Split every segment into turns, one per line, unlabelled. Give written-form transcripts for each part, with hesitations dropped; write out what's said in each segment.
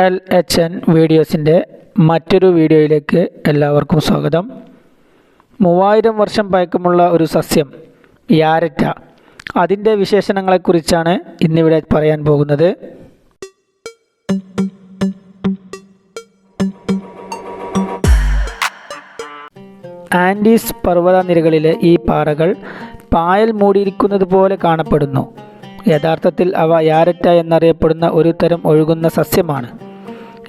LHN വീഡിയോസിൻ്റെ മറ്റൊരു വീഡിയോയിലേക്ക് എല്ലാവർക്കും സ്വാഗതം. 3000 വർഷം പഴക്കമുള്ള ഒരു സസ്യം യാരറ്റ, അതിൻ്റെ വിശേഷണങ്ങളെക്കുറിച്ചാണ് ഇന്നിവിടെ പറയാൻ പോകുന്നത്. ആൻഡീസ് പർവ്വതനിരകളിലെ ഈ പാറകൾ പായൽ മൂടിയിരിക്കുന്നത് പോലെ കാണപ്പെടുന്നു. യഥാർത്ഥത്തിൽ അവ യാരറ്റ എന്നറിയപ്പെടുന്ന ഒരു തരം ഒഴുകുന്ന സസ്യമാണ്.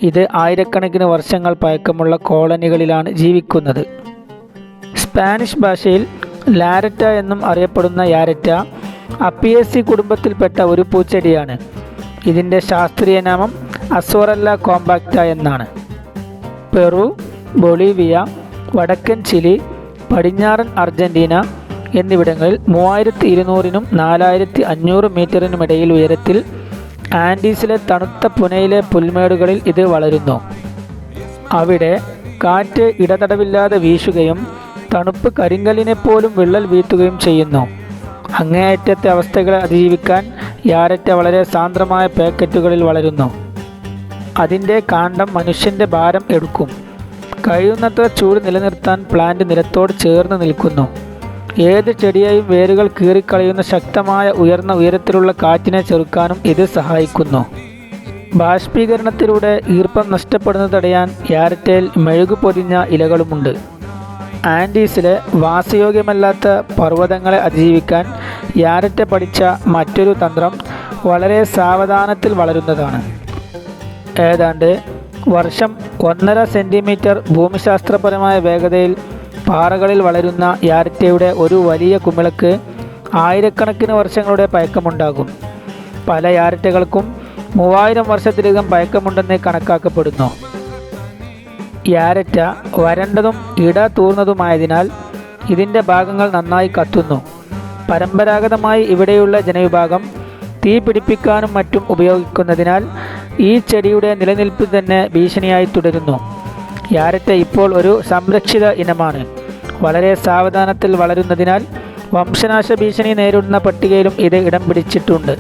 ഇത് ആയിരക്കണക്കിന് വർഷങ്ങൾ പഴക്കമുള്ള കോളനികളിലാണ് ജീവിക്കുന്നത്. സ്പാനിഷ് ഭാഷയിൽ ലാരറ്റ എന്നും അറിയപ്പെടുന്ന യാരറ്റ അപ്പിയേസി കുടുംബത്തിൽപ്പെട്ട ഒരു പൂച്ചെടിയാണ്. ഇതിൻ്റെ ശാസ്ത്രീയ നാമം അസോറല്ല കോമ്പാക്റ്റ എന്നാണ്. പെറു, ബൊളീവിയ, വടക്കൻ ചിലി, പടിഞ്ഞാറൻ അർജന്റീന എന്നിവിടങ്ങളിൽ 3200-നും 4500 മീറ്ററിനുമിടയിൽ ഉയരത്തിൽ ആൻഡീസിലെ തണുത്ത പുനയിലെ പുൽമേടുകളിൽ ഇത് വളരുന്നു. അവിടെ കാറ്റ് ഇടതടവില്ലാതെ വീശുകയും തണുപ്പ് കരിങ്കല്ലിനെപ്പോലും വിള്ളൽ വീഴ്ത്തുകയും ചെയ്യുന്നു. അങ്ങേയറ്റത്തെ അവസ്ഥകളെ അതിജീവിക്കാൻ യാരറ്റ വളരെ സാന്ദ്രമായ പാക്കറ്റുകളിൽ വളരുന്നു. അതിൻ്റെ കാണ്ഡം മനുഷ്യൻ്റെ ഭാരം എടുക്കും. കഴിയുന്നത്ര ചൂട് നിലനിർത്താൻ പ്ലാന്റ് നിലത്തോട് ചേർന്ന് നിൽക്കുന്നു. ഏത് ചെടിയെയും വേരുകൾ കീറിക്കളയുന്ന ശക്തമായ ഉയർന്ന ഉയരത്തിലുള്ള കാറ്റിനെ ചെറുക്കാനും ഇത് സഹായിക്കുന്നു. ബാഷ്പീകരണത്തിലൂടെ ഈർപ്പം നഷ്ടപ്പെടുന്നത് തടയാൻ യാരറ്റയിൽ മെഴുകു പൊതിഞ്ഞ ഇലകളുമുണ്ട്. ആൻഡീസിലെ വാസയോഗ്യമല്ലാത്ത പർവ്വതങ്ങളെ അതിജീവിക്കാൻ യാരറ്റ പഠിച്ച മറ്റൊരു തന്ത്രം വളരെ സാവധാനത്തിൽ വളരുന്നതാണ്. ഏതാണ്ട് വർഷം 1.5 സെൻറ്റിമീറ്റർ ഭൂമിശാസ്ത്രപരമായ വേഗതയിൽ പാറകളിൽ വളരുന്ന യാരറ്റയുടെ ഒരു വലിയ കുമിളക്ക് ആയിരക്കണക്കിന് വർഷങ്ങളുടെ പഴക്കമുണ്ടാകും. പല യാരറ്റകൾക്കും 3000 വർഷത്തിലധികം പഴക്കമുണ്ടെന്ന് കണക്കാക്കപ്പെടുന്നു. യാരറ്റ വരണ്ടതും ഇടതൂർന്നതുമായതിനാൽ ഇതിൻ്റെ ഭാഗങ്ങൾ നന്നായി കത്തുന്നു. പരമ്പരാഗതമായി ഇവിടെയുള്ള ജനവിഭാഗം തീ പിടിപ്പിക്കാനും മറ്റും ഉപയോഗിക്കുന്നതിനാൽ ഈ ചെടിയുടെ നിലനിൽപ്പ് തന്നെ ഭീഷണിയായി തുടരുന്നു. യാരറ്റ ഇപ്പോൾ ഒരു സംരക്ഷിത ഇനമാണ്. വളരെ സാവധാനത്തിൽ വളരുന്നതിനാൽ വംശനാശ ഭീഷണി നേരിടുന്ന പട്ടികയിലും ഇത് ഇടം പിടിച്ചിട്ടുണ്ട്.